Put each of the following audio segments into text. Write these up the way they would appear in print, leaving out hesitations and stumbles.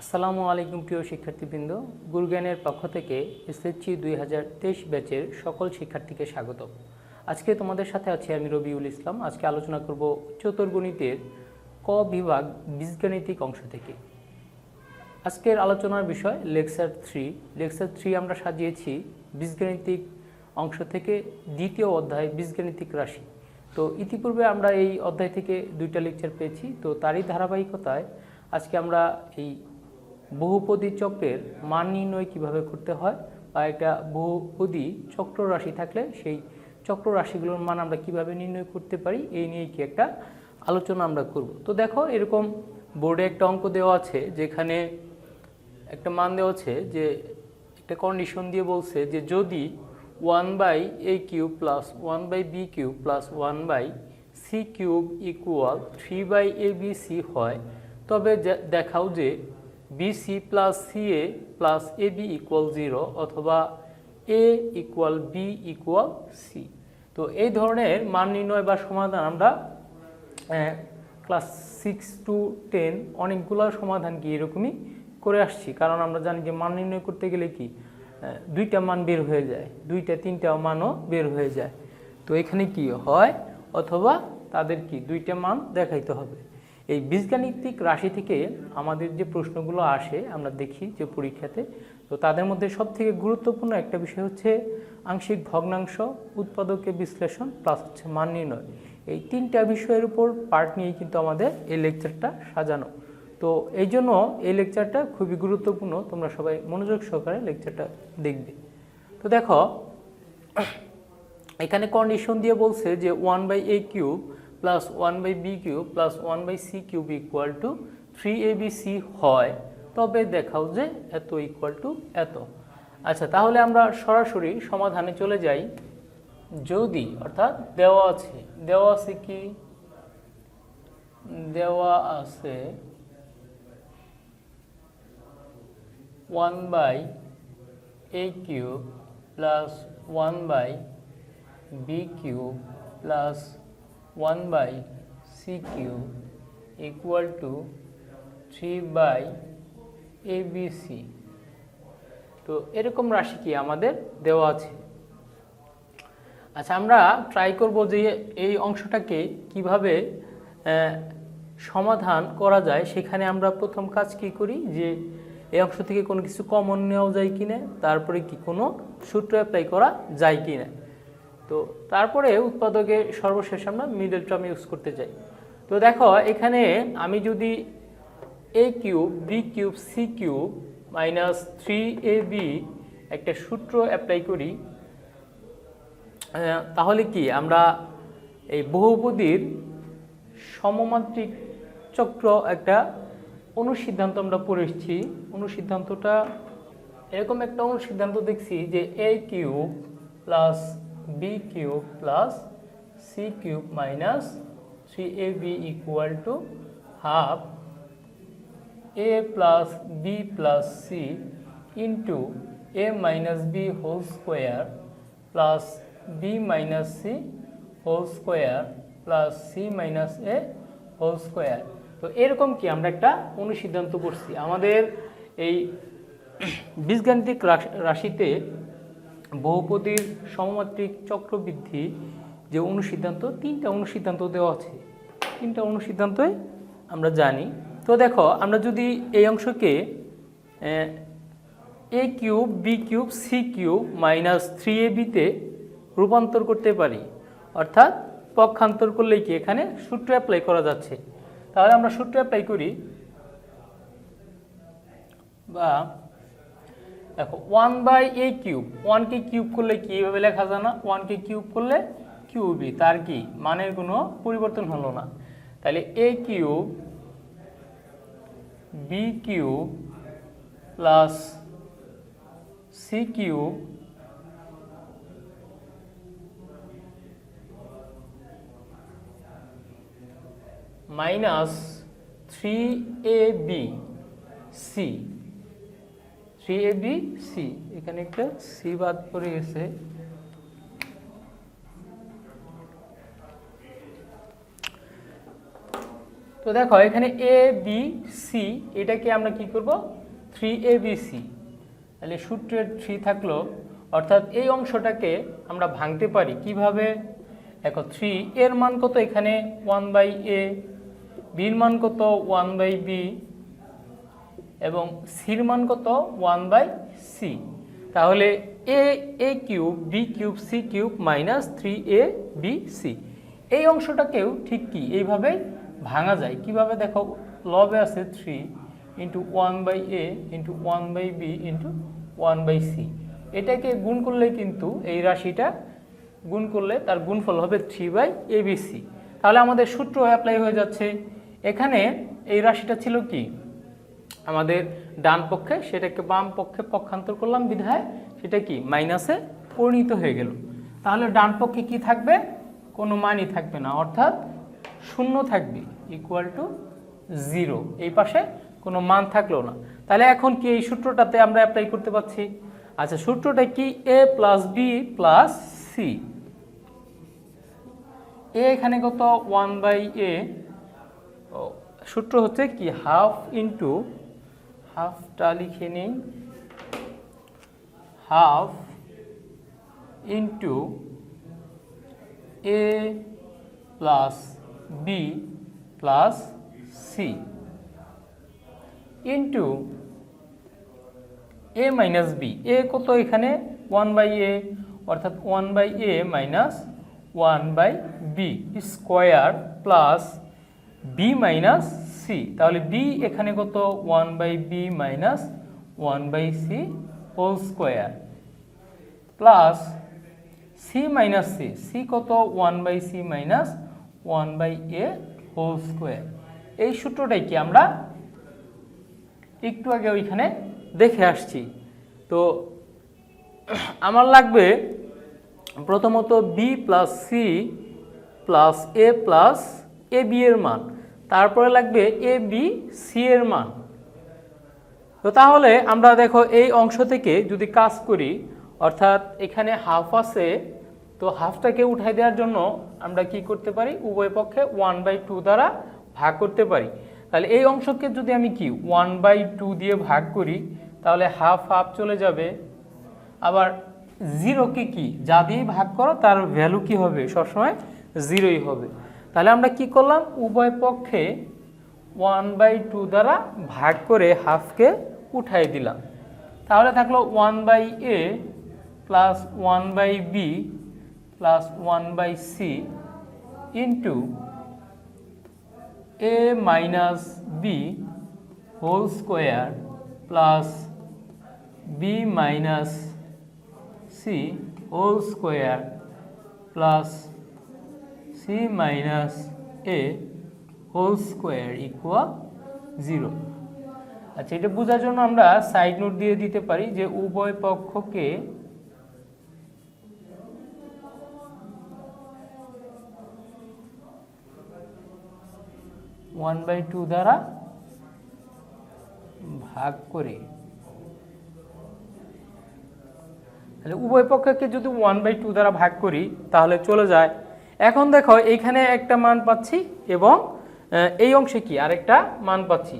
আসসালামু আলাইকুম প্রিয় শিক্ষার্থীবৃন্দ, গুরুজ্ঞানের পক্ষ থেকে এসএসসি 2023 ব্যাচের সকল শিক্ষার্থীকে স্বাগত। আজকে তোমাদের সাথে আছি আমি রবিউল ইসলাম। আজকে আলোচনা করব উচ্চতর গণিতের ক বিভাগ বীজগাণিতিক অংশ থেকে। আজকের আলোচনার বিষয় লেকচার 3। লেকচার 3 আমরা সাজিয়েছি বীজগাণিতিক অংশ থেকে দ্বিতীয় অধ্যায় বীজগাণিতিক রাশি। তো ইতিপূর্বে আমরা এই অধ্যায় থেকে 2টা লেকচার পেয়েছি, তো তারই ধারাবাহিকতায় আজকে আমরা এই বহুপদী চক্রের মান নির্ণয় কিভাবে করতে হয় বা একটা বহুপদী চক্র রাশি থাকলে সেই চক্র রাশিগুলোর মান আমরা কিভাবে নির্ণয় করতে পারি এই নিয়ে কি একটা আলোচনা আমরা করব। তো দেখো, এরকম বোর্ডে একটা অঙ্ক দেওয়া আছে, যেখানে একটা মান দেওয়া আছে, যে একটা কন্ডিশন দিয়ে বলছে যে যদি 1/a³ plus 1/b³ plus 1/c³ equal 3/abc হয়, তবে দেখাও যে BC plus CA plus AB equal 0 অথবা A equal B equal C। তো এই ধরনের মান নির্ণয় বা সমাধান আমরা ক্লাস 6 to 10 অনেকগুলো সমাধান কি এরকমই করে আসছি, কারণ আমরা জানি যে মান নির্ণয় করতে গেলে কি দুইটা মান বের হয়ে যায়, দুইটা তিনটা মানও বের হয়ে যায়। তো এখানে কি হয়, অথবা তাদের কি দুইটা মান দেখাইতে হবে। এই বীজগাণিতিক রাশি থেকে আমাদের যে প্রশ্নগুলো আসে আমরা দেখি যে পরীক্ষাতে, তো তাদের মধ্যে সবথেকে গুরুত্বপূর্ণ একটা বিষয় হচ্ছে আংশিক ভগ্নাংশ, উৎপাদকের বিশ্লেষণ প্লাস হচ্ছে মান নির্ণয়। এই তিনটা বিষয়ের উপর পার্ট নিয়েই কিন্তু আমাদের এই লেকচারটা সাজানো। তো এই জন্য এই লেকচারটা খুবই গুরুত্বপূর্ণ, তোমরা সবাই মনোযোগ সহকারে লেকচারটা দেখবে। তো দেখো, এখানে কন্ডিশন দিয়ে বলছে যে 1/a³ plus 1/b³ plus 1/c³ equal to 3abc হয়, তবে দেখাও যে এত ইকুয়াল টু এত। আচ্ছা, তাহলে আমরা সরাসরি সমাধানে চলে যাই। যদি অর্থাৎ দেওয়া আছে কি, দেওয়া আছে 1/a³ plus 1/b³ plus 1/c³ equal to 3/abc। তো এরকম রাশি কি আমাদের দেওয়া আছে। আচ্ছা, আমরা ট্রাই করব যে এই অংশটাকে কিভাবে সমাধান করা যায়। সেখানে আমরা প্রথম কাজ কি করি, যে এই অংশ থেকে কোনো কিছু কমন নেওয়া যায় কিনা, তারপরে কি কোনো সূত্র অ্যাপ্লাই করা যায় কিনা। তো তারপরে উৎপাদকে সর্বশেষ আমরা মিডল টার্ম ইউজ করতে চাই। তো দেখো, এখানে আমি যদি a³ b³ c³ minus 3ab একটা সূত্র অ্যাপ্লাই করি, তাহলে কি আমরা এই বহুপদীর সমমাত্রিক চক্র একটা অনুসিদ্ধান্ত আমরা পড়ে এসেছি। অনুসিদ্ধান্তটা এরকম একটা অনুসিদ্ধান্ত দেখছি যে a³ plus b³ plus c³ minus 3ab equal to half a plus b plus c into a minus b whole square plus b minus c whole square plus c minus a whole square. তো এরকম কি আমরা একটা অনুসিদ্ধান্ত করছি। আমাদের এই বীজগাণিতিক রাশিতে বহুপদীর সমমাত্রিক চক্রবৃদ্ধি যে অনুসিদ্ধান্ত, 3টা অনুসিদ্ধান্ত দেওয়া আছে, 3টা অনুসিদ্ধান্তই আমরা জানি। তো দেখো, আমরা যদি এই অংশকে a³ b³ c³ minus 3ab তে রূপান্তর করতে পারি, অর্থাৎ পক্ষান্তর করলেই কি এখানে সূত্র অ্যাপ্লাই করা যাচ্ছে। তাহলে আমরা সূত্র অ্যাপ্লাই করি, বা দেখো 1/a³, 1কে কিউব করলে কি এইভাবে লেখা যায় না, 1কে কিউব করলে কিউবই, তার কি মানের কোনো পরিবর্তন হলো না। তাহলে a³ b³ plus c³ minus 3abc, 3abc, এখানে একটা c বাদ পড়ে গেছে। তো তো দেখো এখানে এ বি সি, এটাকে আমরা কি করব 3abc, তাহলে সূত্রের 3 থাকলো, অর্থাৎ এই অংশটাকে আমরা ভাঙতে পারি কিভাবে? দেখো 3 এর মান কত, এখানে 1/a, বির মান কত 1/b, এবং সির মান কত 1/c। তাহলে a cube B cube C cube minus 3abc, এই অংশটাকেও ঠিক কি এইভাবে ভাঙা যায়। কিভাবে? দেখো লবে আছে 3 into 1/a into 1/b into 1/c, এটাকে গুণ করলে কিন্তু এই রাশিটা গুণ করলে তার গুণফল হবে 3/abc। তাহলে আমাদের সূত্র অ্যাপ্লাই হয়ে যাচ্ছে। এখানে এই রাশিটা ছিল কি আমাদের ডান পক্ষে, সেটাকে বাম পক্ষে পক্ষান্তর করলাম বিধায় সেটা কি মাইনাসে পরিণত হয়ে গেল। তাহলে ডান পক্ষে কি থাকবে? কোনো মানই থাকবে না, অর্থাৎ শূন্য থাকবে, ইকুয়াল টু 0। এই পাশে কোনো মান থাকলো না। তাহলে এখন কি এই সূত্রটাতে আমরা অ্যাপ্লাই করতে পারছি? আচ্ছা, সূত্রটা কি? a plus B plus C. A এখানে কত 1/a, সূত্র হচ্ছে কি হাফ ইন্টু, হাফটা লিখে নিই, half into A plus B plus C into A minus B. A কত এখানে 1/a, অর্থাৎ 1/a minus 1/b square plus B minus C. তাহলে বি এখানে কত 1/b minus 1/c whole square plus C minus C, C কত 1/c minus 1/a whole square. এই সূত্রটাই কি আমরা একটু আগে ওইখানে দেখে আসছি। তো আমার লাগবে প্রথমত B plus C plus A plus A B এর মান, তারপরে লাগবে এ বি সি এর মান। তো তাহলে আমরা দেখো এই অংশ থেকে যদি কাজ করি, অর্থাৎ এখানে হাফ আছে, তো হাফটাকে উঠাই দেওয়ার জন্য আমরা কি করতে পারি? উভয় পক্ষে 1/2 দ্বারা ভাগ করতে পারি। তাহলে এই অংশকে যদি আমি কি 1/2 দিয়ে ভাগ করি, তাহলে হাফ হাফ চলে যাবে। আবার জিরোকে কি যা দিয়ে ভাগ করো তার ভ্যালু কি হবে? সবসময় জিরোই হবে। তাহলে আমরা কি করলাম? উভয় পক্ষে 1/2 দ্বারা ভাগ করে হাফকে উঠাই দিলাম। তাহলে থাকলো 1/a plus 1/b plus 1/c into a minus B whole square plus B minus C whole square plus C minus A whole square equal 0। আচ্ছা, এটা বোঝার জন্য আমরা সাইড নোট দিয়ে দিতে পারি যে উভয় পক্ষকে 1/2 দ্বারা ভাগ করে, তাহলে উভয় পক্ষকে যদি 1/2 দ্বারা ভাগ করি তাহলে চলে যায়। এখন দেখো এইখানে একটা মান পাচ্ছি এবং এই অংশে কি আরেকটা মান পাচ্ছি।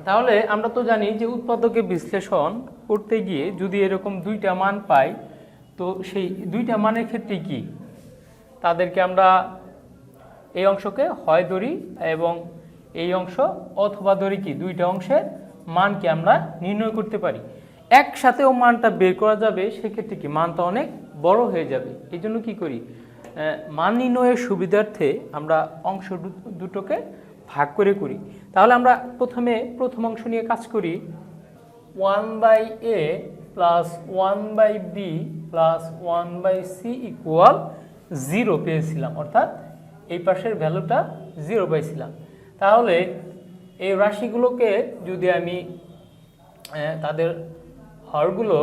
তাহলে আমরা তো জানি যে উৎপাদকে বিশ্লেষণ করতে গিয়ে যদি এরকম দুইটা মান পাই, তো সেই দুইটা মানের ক্ষেত্রে কি তাদেরকে আমরা এই অংশকে হয় ধরি এবং এই অংশ অথবা ধরি কি দুইটা অংশের মানকে আমরা নির্ণয় করতে পারি। একসাথেও মানটা বের করা যাবে, সেক্ষেত্রে কি মানটা অনেক বড় হয়ে যাবে। এই জন্য কী করি? মান নির্ণয়ের সুবিধার্থে আমরা অংশ দুটোকে ভাগ করে করি। তাহলে আমরা প্রথমে প্রথম অংশ নিয়ে কাজ করি। 1/a plus 1/b plus 1/c equal 0 পেয়েছিলাম, অর্থাৎ এই পাশের ভ্যালুটা 0 পাইছিলাম। তাহলে এই রাশিগুলোকে যদি আমি তাদের হরগুলো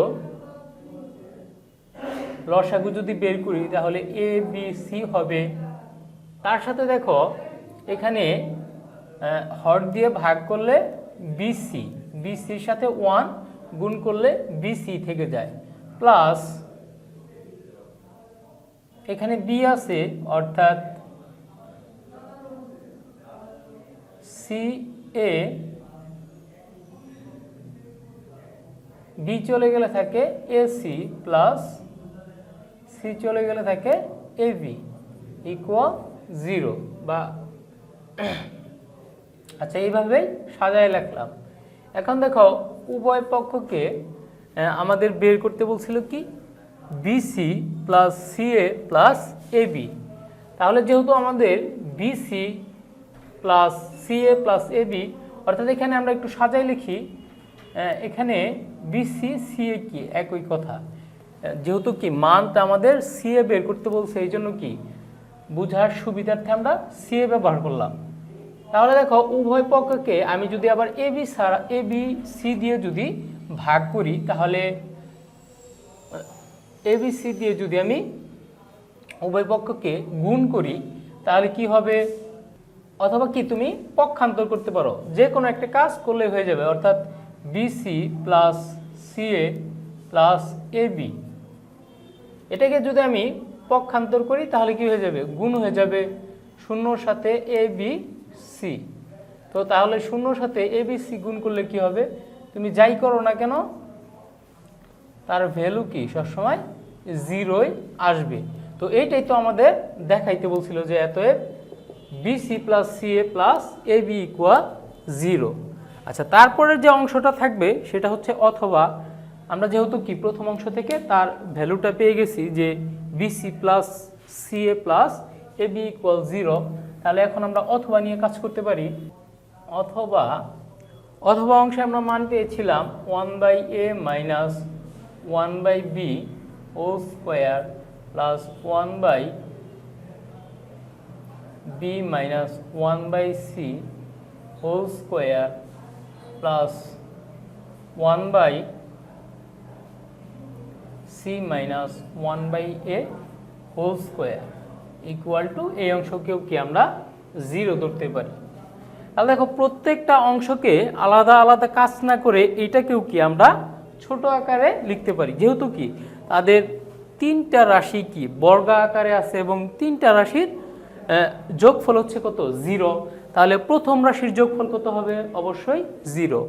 লসাগু যদি বের করি, তাহলে এ বি সি হবে। তার সাথে দেখো এখানে হর দিয়ে ভাগ করলে বিসি, বিসির সাথে 1 গুণ করলে বিসি থেকে যায়, প্লাস এখানে বি আছে, অর্থাৎ সি এ, বি চলে গেলে থাকে এসি প্লাস সি চলে গেলে থাকে এবি ইকুয়াল 0 বা আচ্ছা এইভাবেই সাজায় লিখলাম। এখন দেখো উভয় পক্ষকে আমাদের বের করতে বলছিল কি BC plus CA plus AB. তাহলে যেহেতু আমাদের BC plus CA plus AB, অর্থাৎ এখানে আমরা একটু সাজাই লিখি, এখানে বিসি সিএ কি একই কথা, যেহেতু কি মানটা আমাদের সিএ বের করতে বলছে এই জন্য কি বুঝার সুবিধার্থে আমরা সিএ ব্যবহার করলাম। তাহলে দেখো উভয় পক্ষকে আমি যদি আবার এবি সি দিয়ে যদি ভাগ করি, তাহলে এবিসি দিয়ে যদি আমি উভয় পক্ষকে গুণ করি তাহলে কি হবে, অথবা কি তুমি পক্ষান্তর করতে পারো, যে কোনো একটা কাজ করলে হয়ে যাবে। অর্থাৎ BC plus CA plus AB, এটাকে যদি আমি পক্ষান্তর করি তাহলে কি হয়ে যাবে, গুণ হয়ে যাবে শূন্যর সাথে এ বি সি। তো তাহলে শূন্যর সাথে এ বি সি গুণ করলে কি হবে, তুমি যাই করো না কেন তার ভ্যালু কি সবসময় 0ই আসবে। তো এইটাই তো আমাদের দেখাইতে বলছিল যে অতএব BC plus CA plus A B equal 0। আচ্ছা, তারপরের যে অংশটা থাকবে সেটা হচ্ছে অথবা। আমরা যেহেতু কি প্রথম অংশ থেকে তার ভ্যালুটা পেয়ে গেছি যে BC plus CA plus A B equal 0, তাহলে এখন আমরা অথবা নিয়ে কাজ করতে পারি। অথবা অংশে আমরা মান পেয়েছিলাম 1/a minus 1/b whole square plus 1/b minus 1/c whole square plus 1/c minus 1/a whole square equal to এই অংশকেও কি আমরা 0 ধরতে পারি। তাহলে দেখো প্রত্যেকটা অংশকে আলাদা আলাদা কাজ না করে এটাকেও কি আমরা ছোট আকারে লিখতে পারি, যেহেতু কি তাদের তিনটা রাশি কি বর্গ আকারে আছে এবং তিনটা রাশির যোগফল হচ্ছে কত 0। তাহলে প্রথম রাশির যোগফল কত হবে, অবশ্যই 0।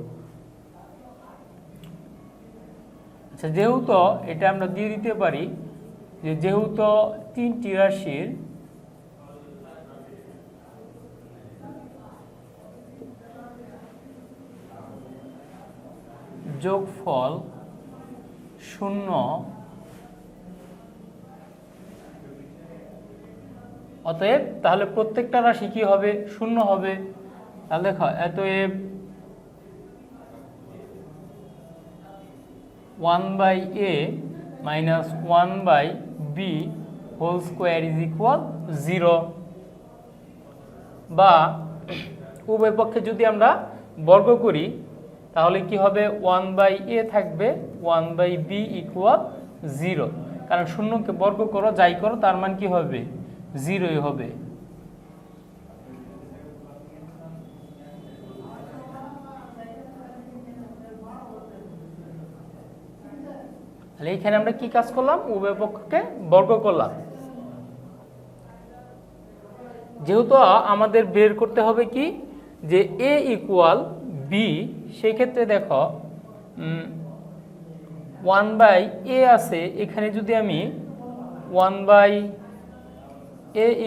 আচ্ছা, যেহেতু এটা আমরা দিয়ে দিতে পারি যে যেহেতু তিনটি রাশির যোগফল 0, অতএব তাহলে প্রত্যেকটা রাশি কি হবে 0 হবে। তাহলে দেখো অতএব 1/a minus 1/b whole square is equal 0। বা উভয় পক্ষে যদি আমরা বর্গ করি তাহলে কি হবে 1/a থাকবে 1/b ইকুয়াল 0, কারণ শূন্যকে বর্গ করো যাই করো তার মান কি হবে 0ই হবে। তাহলে এইখানে আমরা কি কাজ করলাম, উভয় পক্ষকে বর্গ করলাম। যেহেতু আমাদের বের করতে হবে কি যে a ইকুয়াল b, সেই ক্ষেত্রে দেখো 1/a আছে, এখানে যদি আমি 1/a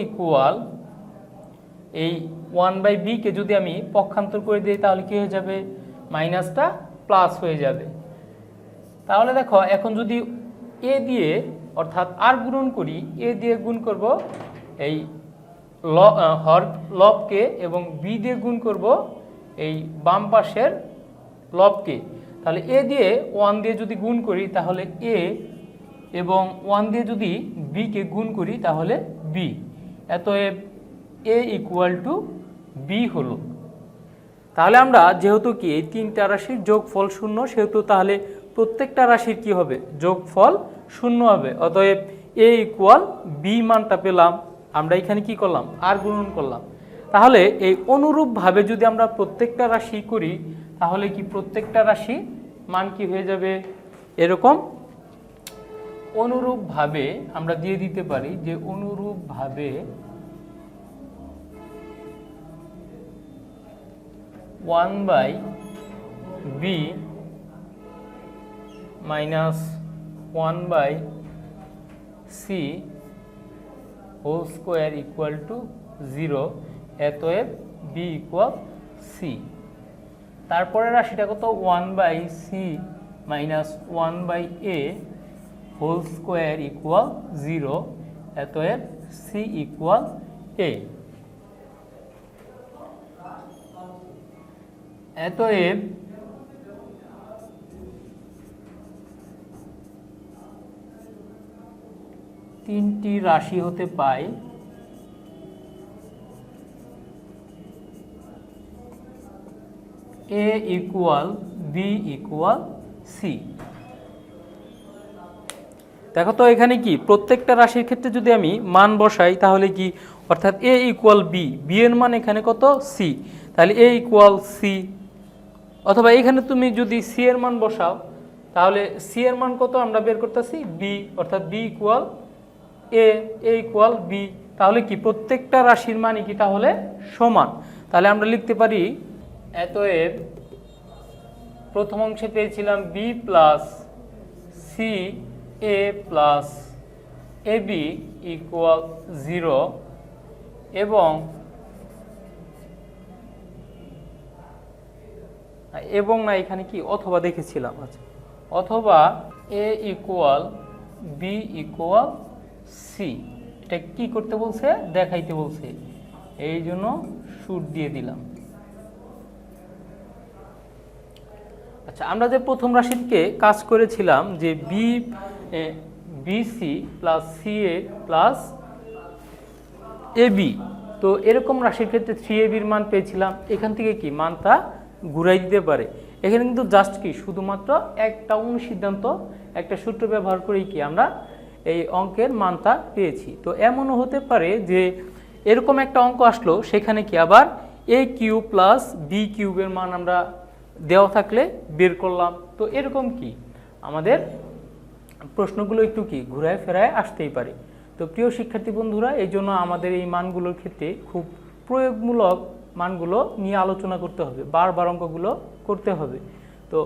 ইকুয়াল এই 1/b কে যদি আমি পক্ষান্তর করে দিই তাহলে কি হয়ে যাবে, মাইনাসটা প্লাস হয়ে যাবে। তাহলে দেখো এখন যদি a দিয়ে অর্থাৎ আর গুণন করি, a দিয়ে গুণ করব এই লবকে এবং b দিয়ে গুণ করব এই বাম পাশের লবকে। তাহলে a দিয়ে 1 দিয়ে যদি গুণ করি তাহলে a, এবং 1 দিয়ে যদি b কে গুণ করি তাহলে b, অতএব a ইকুয়াল টু b হলো। তাহলে আমরা যেহেতু কি এই তিনটা রাশির যোগফল 0, সেহেতু তাহলে প্রত্যেকটা রাশির কি হবে যোগফল 0 হবে। অতএব a ইকুয়াল b মানটা পেলাম, আমরা এখানে কি করলাম আর গুণন করলাম। তাহলে এই অনুরূপভাবে যদি আমরা প্রত্যেকটা রাশি করি তাহলে কি প্রত্যেকটা রাশি মান কি হয়ে যাবে এরকম। অনুরূপভাবে আমরা দিয়ে দিতে পারি যে অনুরূপভাবে 1/b minus 1/c whole square equal to 0, অতএব b equal c। তারপরে রাশিটা কত, 1/c minus 1/a whole square equal 0, অতএব c equal a। অতএব তিনটি রাশি হতে পাই a equal b equal c। দেখো তো এখানে কি প্রত্যেকটা রাশির ক্ষেত্রে যদি আমি মান বসাই তাহলে কি, অর্থাৎ a equal b, b এর মান এখানে কত c, তাহলে a equal c, অথবা এখানে তুমি যদি c এর মান বসাও তাহলে c এর মান কত আমরা বের করতেছি b, অর্থাৎ b equal a equal b, তাহলে কি প্রত্যেকটা রাশির মান কি তাহলে সমান। তাহলে আমরা লিখতে পারি অতএব প্রথম অংশে পেয়েছিলাম b plus c a plus ab equal 0 এবং না এখানে কি অথবা দেখেছিলাম, আচ্ছা, অথবা a equal b equal c, এটা কি করতে বলছে দেখাইতে বলছে, এই জন্য শুট দিয়ে দিলাম। আচ্ছা, আমরা যে প্রথম রাশিকে কাজ করেছিলাম যে bc plus ca plus ab, তো এরকম রাশির ক্ষেত্রে 3ab এর মান পেয়েছিলাম, এখান থেকে কি মানটা ঘুরাই দিতে পারে। এখানে কিন্তু জাস্ট কি শুধুমাত্র একটা অনুসিদ্ধান্ত, একটা সূত্র ব্যবহার করেই কি আমরা এই অঙ্কের মানটা পেয়েছি। তো এমনও হতে পারে যে এরকম একটা অঙ্ক আসলো, সেখানে কি আবার a কিউব প্লাস b কিউবের মান আমরা দেওয়া থাকলে বের করলাম। তো এরকম কি আমাদের প্রশ্নগুলো একটু কি ঘুরায় ফেরায় আসতেই পারে। তো প্রিয় শিক্ষার্থী বন্ধুরা, এই জন্য আমাদের এই মানগুলোর ক্ষেত্রে খুব প্রয়োগমূলক মানগুলো নিয়ে আলোচনা করতে হবে, বারবার অঙ্কগুলো করতে হবে। তো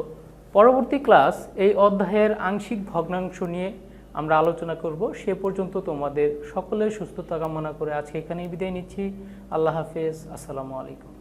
পরবর্তী ক্লাস এই অধ্যায়ের আংশিক ভগ্নাংশ নিয়ে আমরা আলোচনা করব। সে পর্যন্ত তোমাদের সকলের সুস্থতা কামনা করে আজকে এখানেই বিদায় নিচ্ছি। আল্লাহ হাফেজ, আসসালামু আলাইকুম।